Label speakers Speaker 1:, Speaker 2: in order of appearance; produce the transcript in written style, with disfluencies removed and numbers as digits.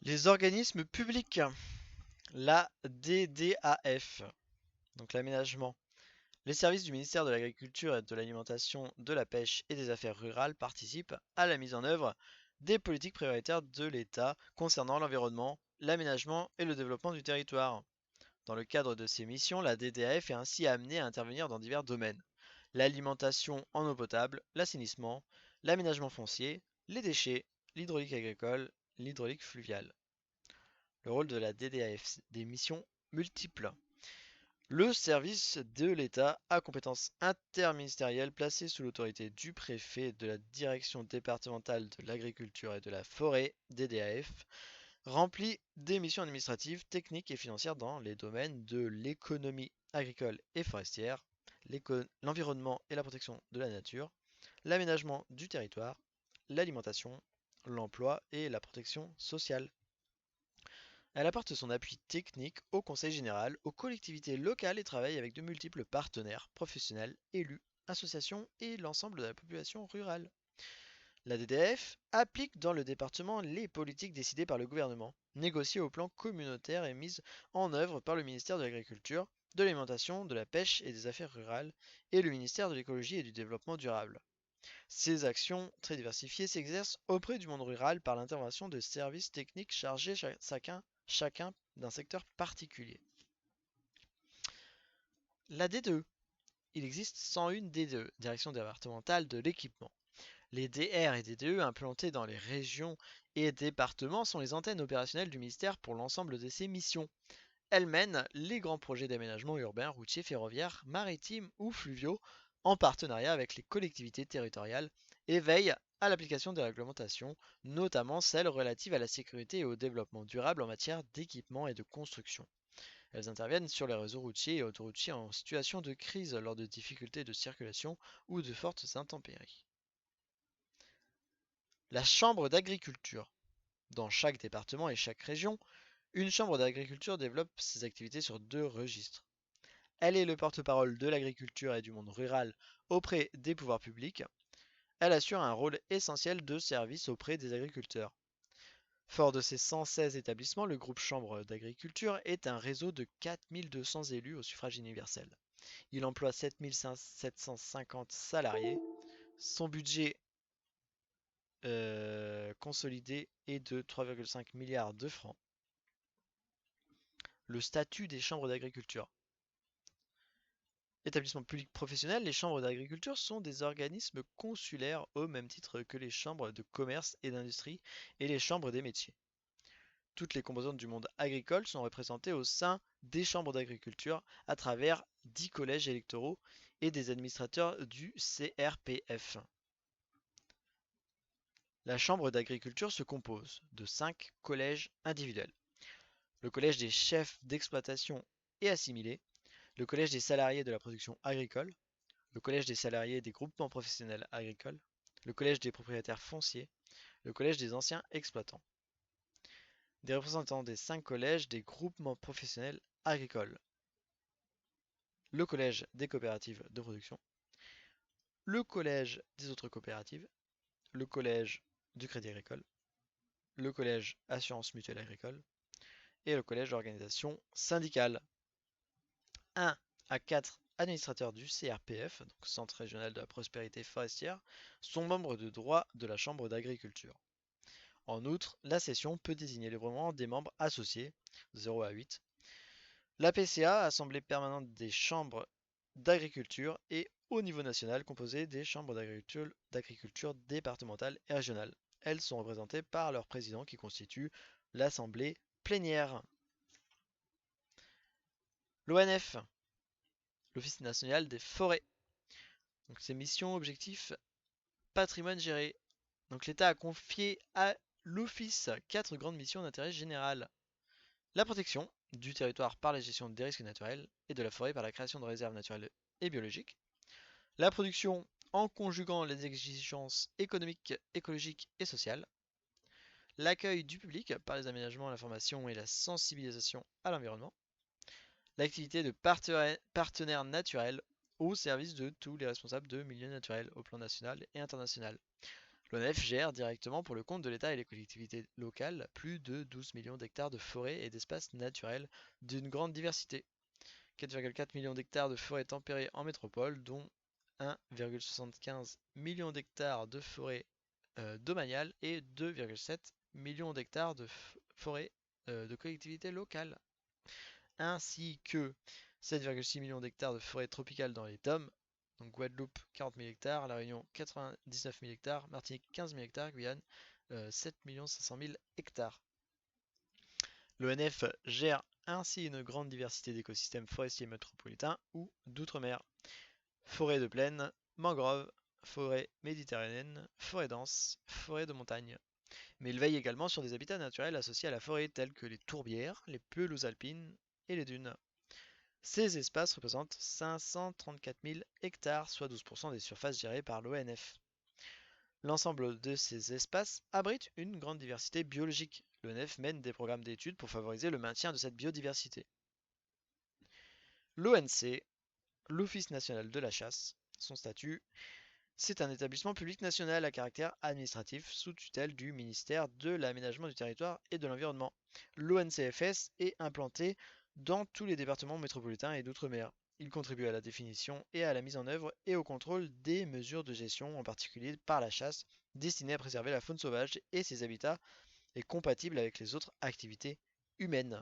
Speaker 1: Les organismes publics, la DDAF, donc l'aménagement. Les services du ministère de l'Agriculture et de l'Alimentation, de la Pêche et des Affaires rurales participent à la mise en œuvre des politiques prioritaires de l'État concernant l'environnement, l'aménagement et le développement du territoire. Dans le cadre de ces missions, la DDAF est ainsi amenée à intervenir dans divers domaines: l'alimentation en eau potable, l'assainissement, l'aménagement foncier, les déchets, l'hydraulique agricole, l'hydraulique fluviale. Le rôle de la DDAF, des missions multiples. Le service de l'État à compétence interministérielle placé sous l'autorité du préfet de la Direction départementale de l'agriculture et de la forêt, DDAF, remplit des missions administratives, techniques et financières dans les domaines de l'économie agricole et forestière, l'environnement et la protection de la nature, l'aménagement du territoire, l'alimentation, l'emploi et la protection sociale. Elle apporte son appui technique au Conseil général, aux collectivités locales et travaille avec de multiples partenaires, professionnels, élus, associations et l'ensemble de la population rurale. La DDF applique dans le département les politiques décidées par le gouvernement, négociées au plan communautaire et mises en œuvre par le ministère de l'Agriculture, de l'Alimentation, de la Pêche et des Affaires rurales et le ministère de l'Écologie et du Développement durable. Ces actions très diversifiées s'exercent auprès du monde rural par l'intervention de services techniques chargés chacun d'un secteur particulier. La D2. Il existe 101 D2, Direction départementale de l'équipement. Les DR et D2 implantés dans les régions et départements sont les antennes opérationnelles du ministère pour l'ensemble de ses missions. Elles mènent les grands projets d'aménagement urbain, routier, ferroviaire, maritime ou fluviaux en partenariat avec les collectivités territoriales et veillent à l'application des réglementations, notamment celles relatives à la sécurité et au développement durable en matière d'équipement et de construction. Elles interviennent sur les réseaux routiers et autoroutiers en situation de crise lors de difficultés de circulation ou de fortes intempéries. La chambre d'agriculture. Dans chaque département et chaque région, une chambre d'agriculture développe ses activités sur deux registres. Elle est le porte-parole de l'agriculture et du monde rural auprès des pouvoirs publics. Elle assure un rôle essentiel de service auprès des agriculteurs. Fort de ses 116 établissements, le groupe Chambre d'agriculture est un réseau de 4200 élus au suffrage universel. Il emploie 7750 salariés. Son budget consolidé est de 3,5 milliards de francs. Le statut des chambres d'agriculture. Établissements publics professionnels, les chambres d'agriculture sont des organismes consulaires au même titre que les chambres de commerce et d'industrie et les chambres des métiers. Toutes les composantes du monde agricole sont représentées au sein des chambres d'agriculture à travers 10 collèges électoraux et des administrateurs du CRPF. La chambre d'agriculture se compose de 5 collèges individuels: le collège des chefs d'exploitation et assimilés, le collège des salariés de la production agricole, le collège des salariés des groupements professionnels agricoles, le collège des propriétaires fonciers, le collège des anciens exploitants. Des représentants des 5 collèges des groupements professionnels agricoles, le collège des coopératives de production, le collège des autres coopératives, le collège du crédit agricole, le collège assurance mutuelle agricole et le collège d'organisation syndicale. 1 à 4 administrateurs du CRPF, donc Centre régional de la prospérité forestière, sont membres de droit de la Chambre d'agriculture. En outre, la session peut désigner librement des membres associés, 0 à 8. La PCA, Assemblée permanente des chambres d'agriculture, est au niveau national composée des chambres d'agriculture départementales et régionales. Elles sont représentées par leur président qui constitue l'assemblée plénière. L'ONF, l'Office national des forêts. Donc ses missions, objectifs, patrimoine géré. Donc l'État a confié à l'Office 4 grandes missions d'intérêt général. La protection du territoire par la gestion des risques naturels et de la forêt par la création de réserves naturelles et biologiques. La production en conjuguant les exigences économiques, écologiques et sociales. L'accueil du public par les aménagements, l'information et la sensibilisation à l'environnement. L'activité de partenaire naturel au service de tous les responsables de milieux naturels au plan national et international. L'ONF gère directement pour le compte de l'État et les collectivités locales plus de 12 millions d'hectares de forêts et d'espaces naturels d'une grande diversité. 4,4 millions d'hectares de forêts tempérées en métropole, dont 1,75 million d'hectares de forêts domaniales et 2,7 millions d'hectares de forêts de collectivités locales, ainsi que 7,6 millions d'hectares de forêts tropicales dans les DOM, donc Guadeloupe 40 000 hectares, La Réunion 99 000 hectares, Martinique 15 000 hectares, Guyane 7 500 000 hectares. L'ONF gère ainsi une grande diversité d'écosystèmes forestiers métropolitains ou d'outre-mer. Forêts de plaine, mangroves, forêts méditerranéennes, forêts denses, forêts de montagne. Mais il veille également sur des habitats naturels associés à la forêt tels que les tourbières, les pelouses alpines et les dunes. Ces espaces représentent 534 000 hectares, soit 12% des surfaces gérées par l'ONF. L'ensemble de ces espaces abrite une grande diversité biologique. L'ONF mène des programmes d'études pour favoriser le maintien de cette biodiversité. L'ONC, l'Office national de la chasse, son statut, c'est un établissement public national à caractère administratif sous tutelle du ministère de l'Aménagement du territoire et de l'Environnement. L'ONCFS est implanté dans tous les départements métropolitains et d'outre-mer. Il contribue à la définition et à la mise en œuvre et au contrôle des mesures de gestion, en particulier par la chasse, destinées à préserver la faune sauvage et ses habitats et compatibles avec les autres activités humaines.